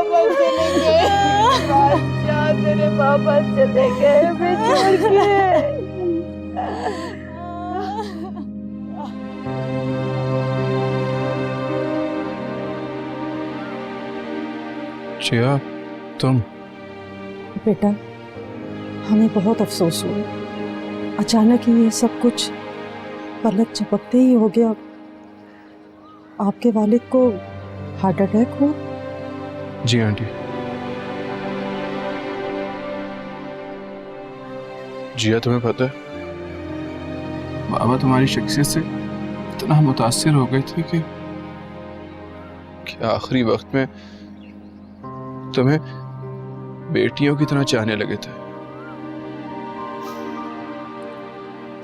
पापा चले गए। बादशाह तेरे पापा चले गए, मैं छोड़ के। जिया, तुम? बेटा, हमें बहुत अफसोस हुआ। अचानक ही ये सब कुछ पलक झपकते ही हो गया। आपके वालिद को हार्ट अटैक हुआ? जी आंटी। जिया, तुम्हें पता है बाबा तुम्हारी शख्सियत से इतना मुतासिर हो गए थे कि आखिरी वक्त में तुम्हें बेटियों की तरह चाहने लगे थे।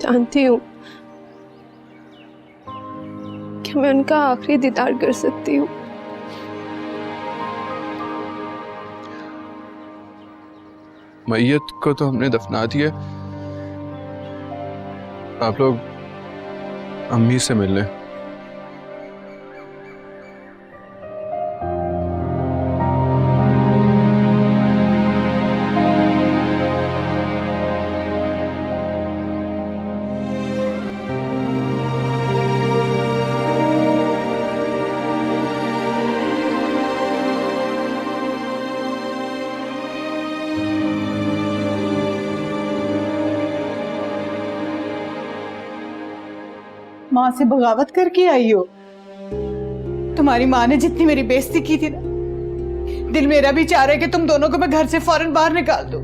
जानती हूँ कि मैं उनका आखिरी दीदार कर सकती हूँ। मैयत को तो हमने दफना दिया। आप लोग अम्मी से मिल लें। माँ से बगावत करके आई हो? तुम्हारी माँ ने जितनी मेरी बेइज्जती की थी ना, दिल मेरा भी चाह रहा है कि तुम दोनों को मैं घर से फौरन बाहर निकाल दूं।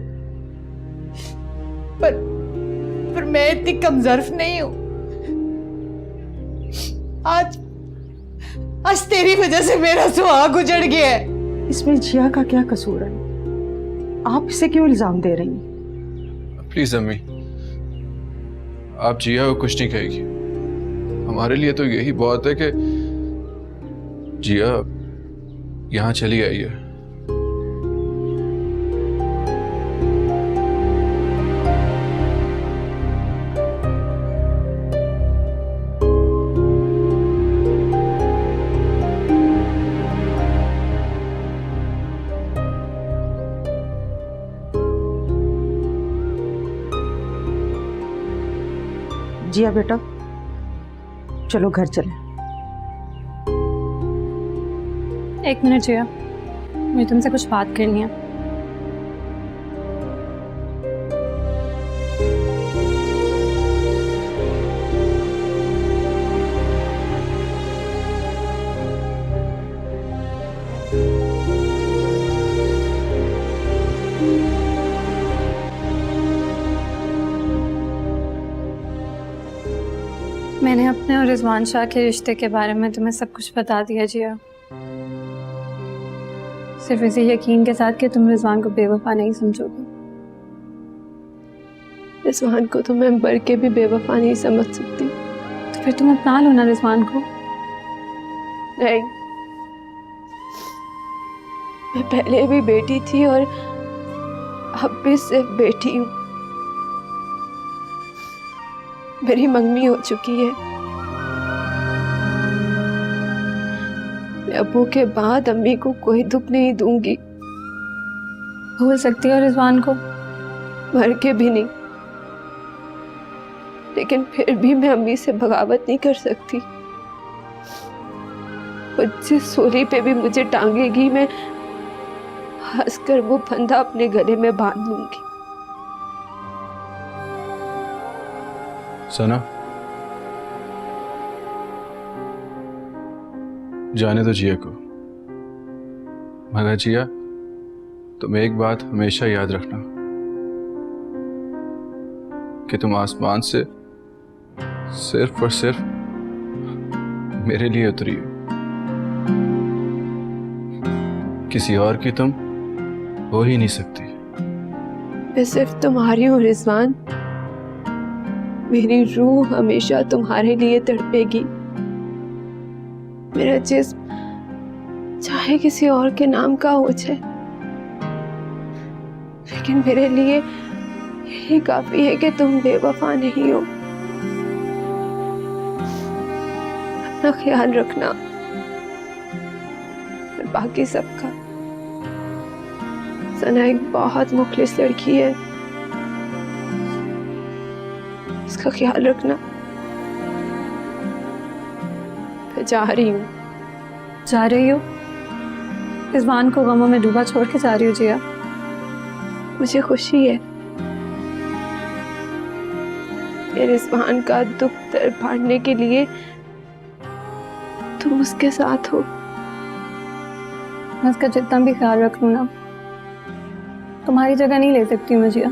पर मैं इतनी कमजोर नहीं हूं। आज तेरी वजह से मेरा सुहाग उजड़ गया है। इसमें जिया का क्या कसूर है? आप इसे क्यों इल्जाम दे रही हैं? प्लीज अम्मी, आप जिया को कुछ नहीं कहेगी। हमारे लिए तो यही बहुत है कि जिया यहां चली आई है। जिया बेटा, चलो घर चलें। एक मिनट जिया, मुझे तुमसे कुछ बात करनी है। मैंने अपने और रिजवान शाह के रिश्ते के बारे में तुम्हें सब कुछ बता दिया जिया। सिर्फ इसी यकीन के साथ कि तुम रिजवान को बेवफा नहीं समझोगे। रिजवान को तो मैं मर के भी बेवफा नहीं समझ सकती। तो फिर तुम अपना लो ना रिजवान को। नहीं, मैं पहले भी बेटी थी और अब भी सिर्फ बेटी हूँ। मेरी मंगनी हो चुकी है। मैं अब्बू के बाद अम्मी को कोई दुख नहीं दूंगी। भूल सकती हो रिजवान को? मर के भी नहीं, लेकिन फिर भी मैं अम्मी से बगावत नहीं कर सकती। वो जिस सूली पे भी मुझे टांगेगी, मैं हंसकर वो फंदा अपने गले में बांध लूंगी। सना, जाने दो जिया को। मगर जिया, तुम एक बात हमेशा याद रखना कि तुम आसमान से सिर्फ और सिर्फ मेरे लिए उतरी हो। किसी और की तुम हो ही नहीं सकती। मैं सिर्फ तुम्हारी हूँ रिजवान। मेरी रूह हमेशा तुम्हारे लिए तड़पेगी। मेरा जिस्म चाहे किसी और के नाम का हो जाए, लेकिन मेरे लिए यही काफी है कि तुम बेवफा नहीं हो। अपना ख्याल रखना और बाकी सबका। सना एक बहुत मुखलिस लड़की है, इसका ख्याल रखना। मैं जा रही हूँ। जा रही हो? रिजवान को गमों में डूबा छोड़ के जा रही हो जिया? मुझे खुशी है कि रिजवान का दुख दर्द बांटने के लिए तुम उसके साथ हो। मैं उसका जितना भी ख्याल रख लूँ ना, तुम्हारी जगह नहीं ले सकती मैं जिया।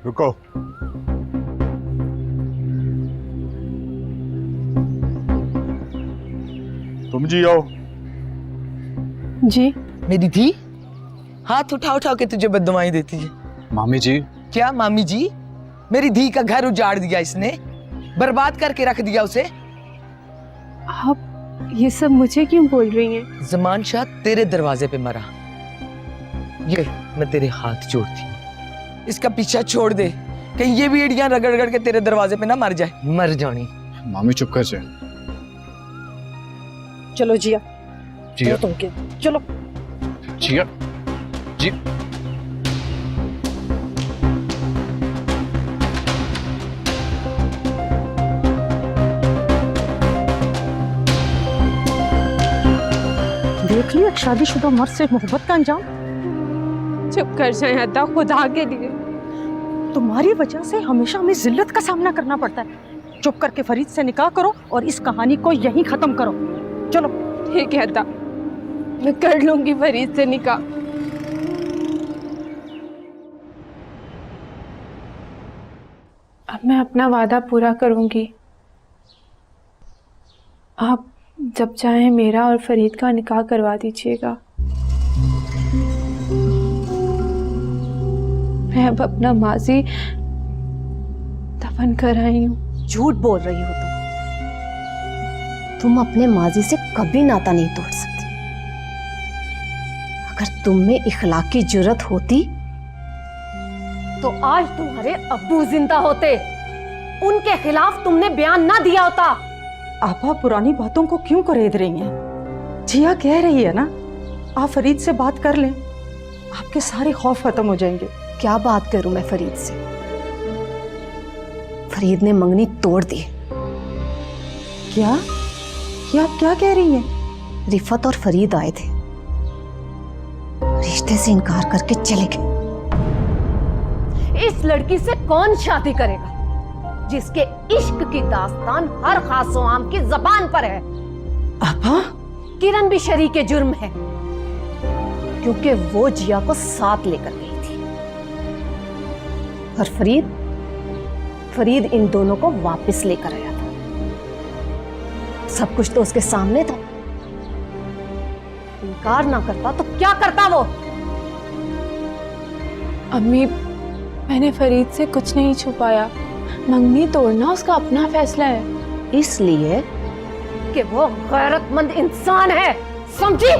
रुको। तुम जी आओ। जी मेरी धी हाथ उठा उठा के तुझे बददुआएं देती है। मामी जी, क्या मामी जी? मेरी धी का घर उजाड़ दिया इसने, बर्बाद करके रख दिया उसे। आप ये सब मुझे क्यों बोल रही हैं? जमान शाह तेरे दरवाजे पे मरा, ये मैं तेरे हाथ जोड़ती हूँ, इसका पीछा छोड़ दे, कहीं ये भी एड़ियां रगड़ रगड़ के तेरे दरवाजे पे ना मर जाए। मर जानी। मामी चुप कर जाए। चलो जिया, जिया, तुम के चलो। जिया, जी। देख लिया शादीशुदा मर्द से मोहब्बत का अंजाम। चुप कर जाए अदा, खुदा के लिए। तुम्हारी वजह से हमेशा हमें जिल्लत का सामना करना पड़ता है। चुप करके फरीद से निकाह करो और इस कहानी को यहीं खत्म करो। चलो। ठीक है अदा, मैं कर लूंगी फरीद से निकाह। अब मैं अपना वादा पूरा करूंगी। आप जब चाहें मेरा और फरीद का निकाह करवा दीजिएगा। मैं अब अपना माजी दफन कर आई हूँ। झूठ बोल रही हो तुम अपने माजी से कभी नाता नहीं तोड़ सकती। अगर तुम में इखलाकी जुर्रत होती तो आज तुम्हारे अब्बू जिंदा होते, उनके खिलाफ तुमने बयान ना दिया होता। आपा पुरानी बातों को क्यों करेद रही हैं? जिया कह रही है ना, आप फरीद से बात कर लें, आपके सारे खौफ खत्म हो जाएंगे। क्या बात करूं मैं फरीद से? फरीद ने मंगनी तोड़ दी। क्या? ये आप क्या कह रही हैं? रिफत और फरीद आए थे, रिश्ते से इनकार करके चले गए। इस लड़की से कौन शादी करेगा जिसके इश्क की दास्तान हर खासो आम की जबान पर है? आपा? किरण भी शरीके जुर्म है, क्योंकि वो जिया को साथ लेकर गई थी। और फरीद इन दोनों को वापस लेकर आया था। सब कुछ तो उसके सामने था। इनकार ना करता तो क्या करता वो? अम्मी, मैंने फरीद से कुछ नहीं छुपाया। मंगनी तोड़ना उसका अपना फैसला है। इसलिए कि वो गैरतमंद इंसान है, समझी?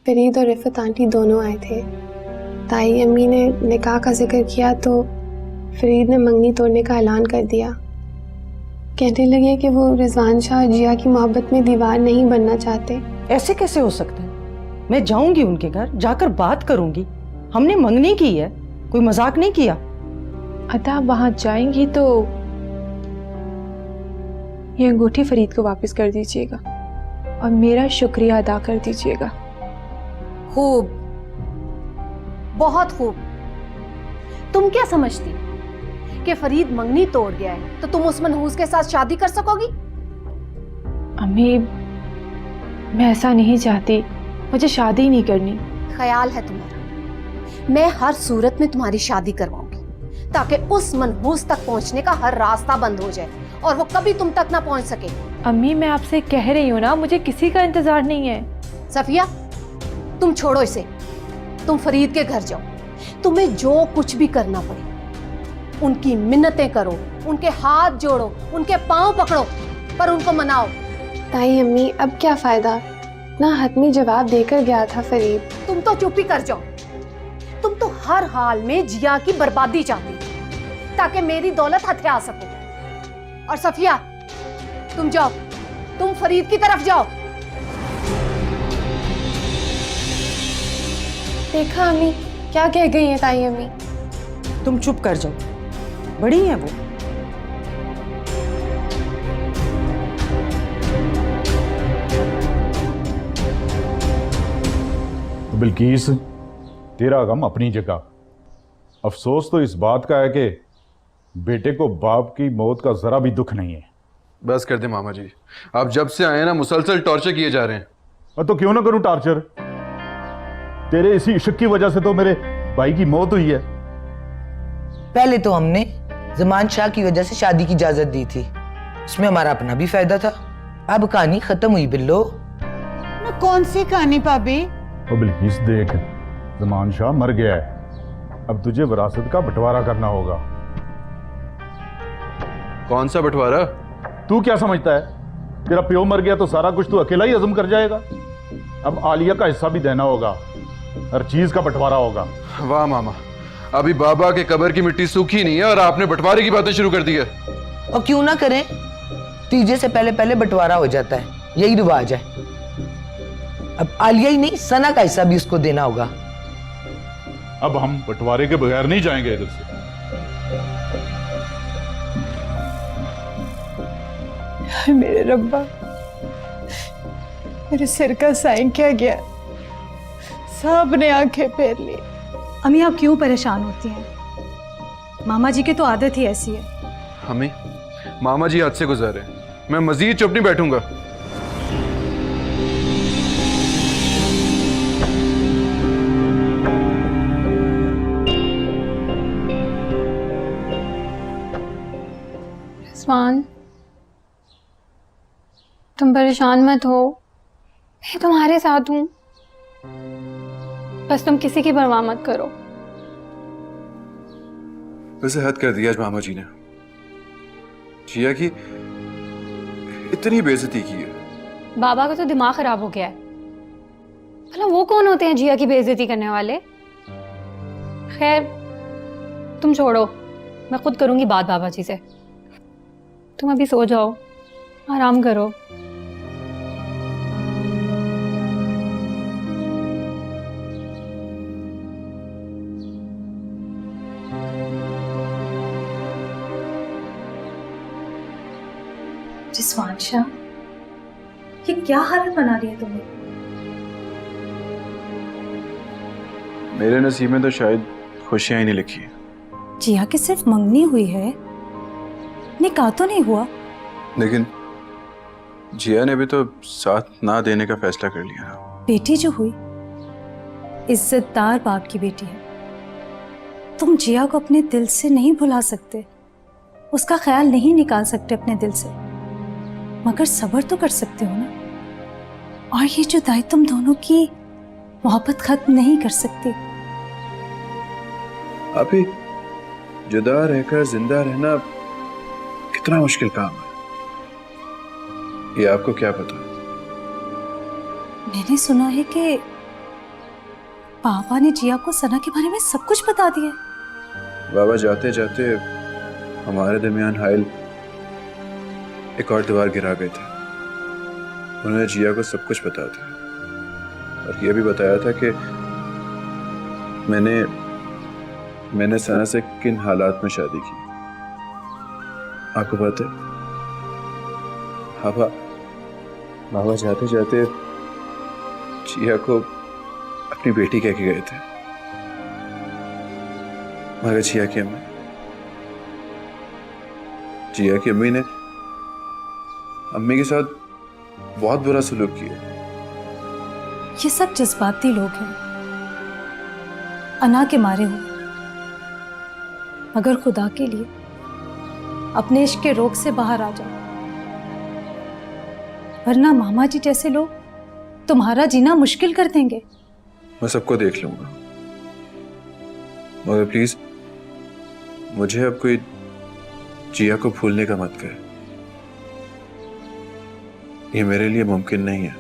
फरीद और रिफत आंटी दोनों आए थे। ताई अम्मी ने निकाह का जिक्र किया तो फरीद ने मंगनी तोड़ने का ऐलान कर दिया। कहने लगे कि वो रिजवान शाह जिया की मोहब्बत में दीवार नहीं बनना चाहते। ऐसे कैसे हो सकता है? मैं जाऊंगी उनके घर, जाकर बात करूंगी। हमने मंगनी की है, कोई मजाक नहीं किया। अदा, वहां जाएंगी तो ये अंगूठी फरीद को वापस कर दीजिएगा और मेरा शुक्रिया अदा कर दीजिएगा। खूब, बहुत खूब। तुम क्या समझती कि फरीद मंगनी तोड़ गया है तो तुम उस मनहूस के साथ शादी कर सकोगी? अम्मी, मैं ऐसा नहीं चाहती, मुझे शादी नहीं करनी। ख्याल है तुम्हारा। मैं हर सूरत में तुम्हारी शादी करवाऊंगी। ताकि उस मनहूस तक पहुंचने का हर रास्ता बंद हो जाए और वो कभी तुम तक ना पहुंच सके। अम्मी मैं आपसे कह रही हूँ ना, मुझे किसी का इंतजार नहीं है। सफिया, तुम छोड़ो इसे, तुम फरीद के घर जाओ। तुम्हें जो कुछ भी करना पड़े, उनकी मिन्नतें करो, उनके हाथ जोड़ो, उनके पांव पकड़ो, पर उनको मनाओ। ताई अम्मी अब क्या फायदा, ना हतमी जवाब देकर गया था फरीद। तुम तो चुप ही कर जाओ। तुम तो हर हाल में जिया की बर्बादी चाहती ताकि मेरी दौलत हथिया सको। और सफिया, तुम जाओ, तुम फरीद की तरफ जाओ। देखा अम्मी क्या कह गई है ताई अम्मी। तुम चुप कर जाओ, बड़ी है वो। बिल्किस, तेरा गम अपनी जगह। अफसोस तो इस बात का है कि बेटे को बाप की मौत का जरा भी दुख नहीं है। बस कर दे मामा जी, आप जब से आए ना मुसलसल टॉर्चर किए जा रहे हैं। और तो क्यों ना करूं टॉर्चर, तेरे इसी इश्क की वजह से तो मेरे भाई की मौत हुई है। पहले तो हमने जमान शाह की वजह से शादी की इजाजत दी थी, उसमें हमारा अपना भी फायदा था। अब कहानी खत्म हुई बिल्लो। ना कौन सी कहानी भाभी? और बिल्किस देख, जमान शाह मर गया है, अब तुझे विरासत का बंटवारा करना होगा। कौन सा बंटवारा? तू क्या समझता है, तेरा प्यो मर गया तो सारा कुछ तू अकेला ही हजम कर जाएगा? अब आलिया का हिस्सा भी देना होगा, हर चीज का बंटवारा होगा। वाह मामा, अभी बाबा के कब्र की मिट्टी सूखी नहीं है और आपने बंटवारे की बातें शुरू कर दी है। और क्यों ना करें, तीजे से पहले पहले बंटवारा हो जाता है, यही रिवाज है। अब आलिया ही नहीं, सना का हिस्सा भी उसको देना होगा। अब हम बंटवारे के बगैर नहीं जाएंगे इधर से। मेरे रब्बा, मेरे सिर का साइन क्या गया, सब ने आंखें फेर ली। अम्मी आप क्यों परेशान होती हैं? मामा जी की तो आदत ही ऐसी है। हमें मामा जी हाथ से गुजरे, मैं मजीद चुप नहीं बैठूंगा। रिजवान, तुम परेशान मत हो, मैं तुम्हारे साथ हूँ। बस तुम किसी की परवाह मत करो। वैसे हद कर दिया आज मामा जी ने, जिया की इतनी बेइज्जती की है। बाबा का तो दिमाग खराब हो गया है। भला वो कौन होते हैं जिया की बेइज्जती करने वाले? खैर तुम छोड़ो, मैं खुद करूंगी बात बाबा जी से। तुम अभी सो जाओ, आराम करो। रिजवान शाह, ये क्या हालत बना रही है तुम्हें? मेरे नसीब में तो शायद खुशियां ही नहीं लिखी है। जिया की सिर्फ मंगनी हुई है, निकाह तो नहीं हुआ। लेकिन जिया ने भी तो साथ ना देने का फैसला कर लिया ना। बेटी जो हुई इज्जतदार बाप की बेटी है। तुम जिया को अपने दिल से नहीं भुला सकते, उसका ख्याल नहीं निकाल सकते अपने दिल से, मगर सब्र तो कर सकते हो ना। और ये जुदाई तुम दोनों की मोहब्बत खत्म नहीं कर सकती। अभी जुदा रहकर जिंदा रहना कितना मुश्किल काम है, ये आपको क्या पता? मैंने सुना है कि पापा ने जिया को सना के बारे में सब कुछ बता दिया। बाबा जाते जाते हमारे दरमियान हाइल एक और दीवार गिरा गए थे। उन्होंने जिया को सब कुछ बता दिया और ये भी बताया था कि मैंने सना से किन हालात में शादी की। आपको पता है, बाबा जाते जाते जिया को अपनी बेटी कह के गए थे, मगर जिया की अम्मी ने अम्मी के साथ बहुत बुरा सलूक किया। ये सब जज्बाती लोग हैं, अना के मारे हुए। मगर खुदा के लिए अपने इश्क के रोग से बाहर आ जाओ, वरना मामा जी जैसे लोग तुम्हारा जीना मुश्किल कर देंगे। मैं सबको देख लूंगा, मगर प्लीज मुझे अब कोई जिया को भूलने का मत कहे। ये मेरे लिए मुमकिन नहीं है।